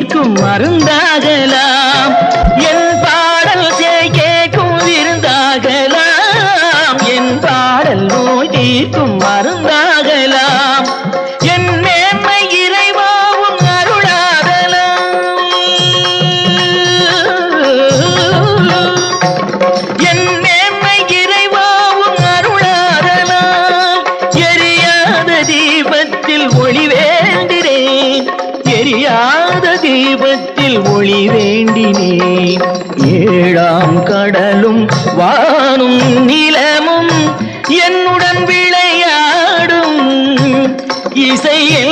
தீர்க்கும் மருந்தாகலாம் என் பாடல் கேட்கும் விருந்தாகலாம் என் பாடல் நோய் தீர்க்கும் மருந்தாகலாம் என் மேன்மை இறைவாவும் அருளாகலாம் என் மேன்மை இறைவாவும் அருளாகலாம் எரியாத தீபத்தில் ஒளி வேண்டினேன் எரியாத தீபத்தில் ஒளி வேண்டினேன் ஏழாம் கடலும் வானும் நிலமும் என்னுடன் விளையாடும் இசையே